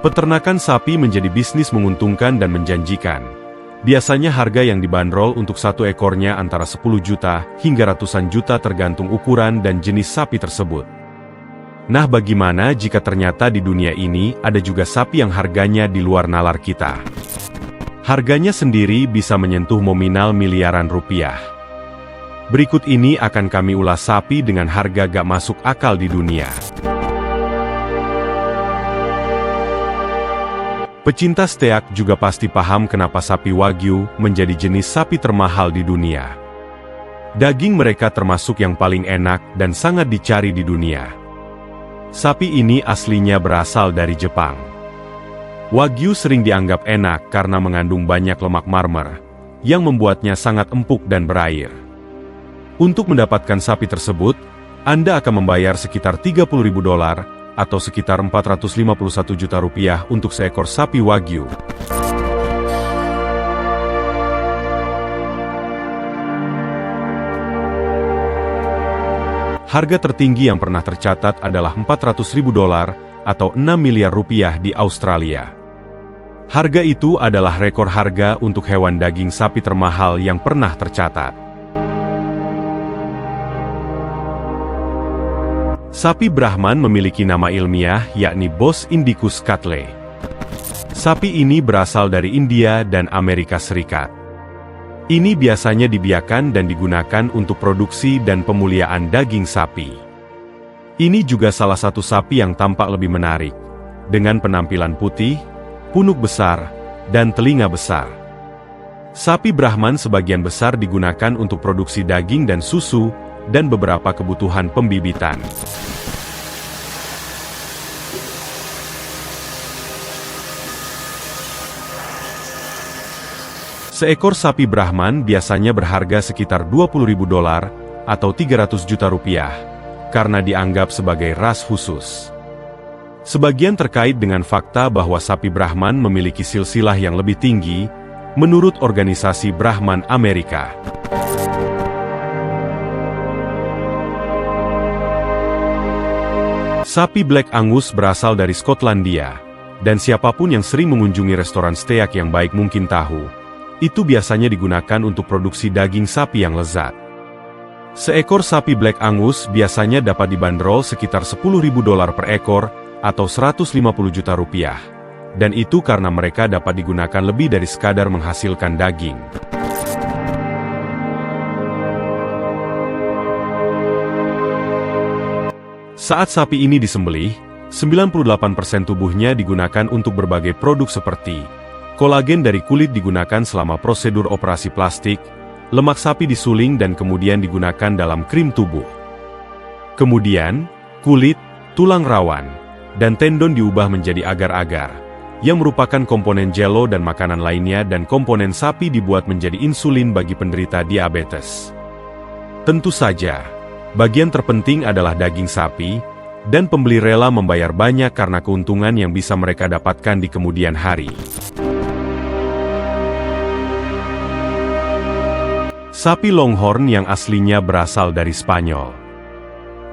Peternakan sapi menjadi bisnis menguntungkan dan menjanjikan. Biasanya harga yang dibanderol untuk satu ekornya antara 10 juta hingga ratusan juta tergantung ukuran dan jenis sapi tersebut. Nah, bagaimana jika ternyata di dunia ini ada juga sapi yang harganya di luar nalar kita? Harganya sendiri bisa menyentuh nominal miliaran rupiah. Berikut ini akan kami ulas sapi dengan harga gak masuk akal di dunia. Pecinta steak juga pasti paham kenapa sapi Wagyu menjadi jenis sapi termahal di dunia. Daging mereka termasuk yang paling enak dan sangat dicari di dunia. Sapi ini aslinya berasal dari Jepang. Wagyu sering dianggap enak karena mengandung banyak lemak marmer, yang membuatnya sangat empuk dan berair. Untuk mendapatkan sapi tersebut, Anda akan membayar sekitar $30.000, atau sekitar 451 juta rupiah untuk seekor sapi Wagyu. Harga tertinggi yang pernah tercatat adalah $400.000 atau 6 miliar rupiah di Australia. Harga itu adalah rekor harga untuk hewan daging sapi termahal yang pernah tercatat. Sapi Brahman memiliki nama ilmiah yakni Bos Indicus Cattleya. Sapi ini berasal dari India dan Amerika Serikat. Ini biasanya dibiarkan dan digunakan untuk produksi dan pemuliaan daging sapi. Ini juga salah satu sapi yang tampak lebih menarik, dengan penampilan putih, punuk besar, dan telinga besar. Sapi Brahman sebagian besar digunakan untuk produksi daging dan susu, dan beberapa kebutuhan pembibitan. Seekor sapi Brahman biasanya berharga sekitar $20.000 atau 300 juta rupiah, karena dianggap sebagai ras khusus. Sebagian terkait dengan fakta bahwa sapi Brahman memiliki silsilah yang lebih tinggi, menurut organisasi Brahman Amerika. Sapi Black Angus berasal dari Skotlandia, dan siapapun yang sering mengunjungi restoran steak yang baik mungkin tahu, itu biasanya digunakan untuk produksi daging sapi yang lezat. Seekor sapi Black Angus biasanya dapat dibanderol sekitar $10.000 per ekor, atau 150 juta rupiah. Dan itu karena mereka dapat digunakan lebih dari sekadar menghasilkan daging. Saat sapi ini disembelih, 98% tubuhnya digunakan untuk berbagai produk seperti kolagen dari kulit digunakan selama prosedur operasi plastik, lemak sapi disuling dan kemudian digunakan dalam krim tubuh. Kemudian, kulit, tulang rawan, dan tendon diubah menjadi agar-agar, yang merupakan komponen jelo dan makanan lainnya, dan komponen sapi dibuat menjadi insulin bagi penderita diabetes. Tentu saja, bagian terpenting adalah daging sapi, dan pembeli rela membayar banyak karena keuntungan yang bisa mereka dapatkan di kemudian hari. Sapi Longhorn yang aslinya berasal dari Spanyol.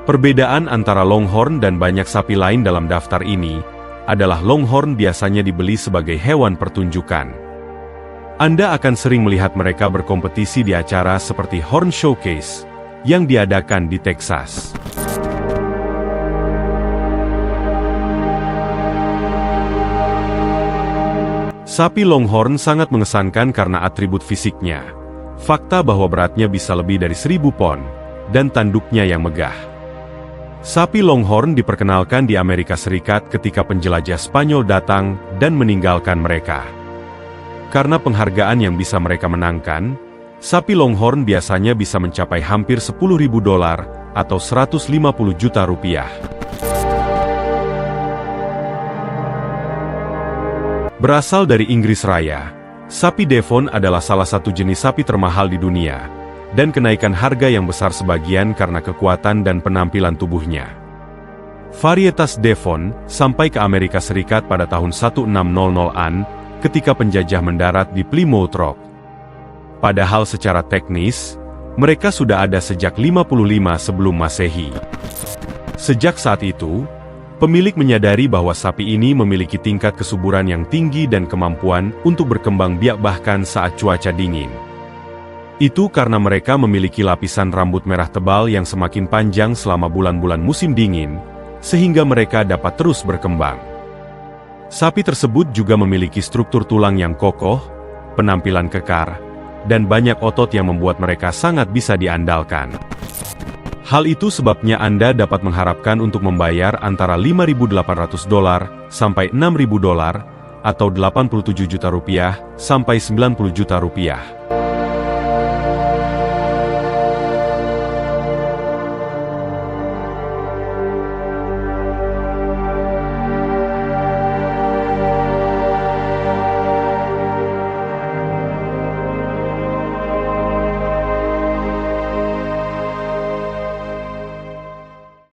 Perbedaan antara Longhorn dan banyak sapi lain dalam daftar ini adalah Longhorn biasanya dibeli sebagai hewan pertunjukan. Anda akan sering melihat mereka berkompetisi di acara seperti Horn Showcase yang diadakan di Texas. Sapi Longhorn sangat mengesankan karena atribut fisiknya. Fakta bahwa beratnya bisa lebih dari 1000 pon, dan tanduknya yang megah. Sapi Longhorn diperkenalkan di Amerika Serikat ketika penjelajah Spanyol datang dan meninggalkan mereka. Karena penghargaan yang bisa mereka menangkan, sapi Longhorn biasanya bisa mencapai hampir $10.000 atau 150 juta rupiah. Berasal dari Inggris Raya, sapi Devon adalah salah satu jenis sapi termahal di dunia, dan kenaikan harga yang besar sebagian karena kekuatan dan penampilan tubuhnya. Varietas Devon sampai ke Amerika Serikat pada tahun 1600-an ketika penjajah mendarat di Plymouth Rock. Padahal secara teknis, mereka sudah ada sejak 55 sebelum Masehi. Sejak saat itu, Pemilik menyadari bahwa sapi ini memiliki tingkat kesuburan yang tinggi dan kemampuan untuk berkembang biak bahkan saat cuaca dingin. Itu karena mereka memiliki lapisan rambut merah tebal yang semakin panjang selama bulan-bulan musim dingin, sehingga mereka dapat terus berkembang. Sapi tersebut juga memiliki struktur tulang yang kokoh, penampilan kekar, dan banyak otot yang membuat mereka sangat bisa diandalkan. Hal itu sebabnya Anda dapat mengharapkan untuk membayar antara $5.800 sampai $6.000 atau 87 juta rupiah sampai 90 juta rupiah.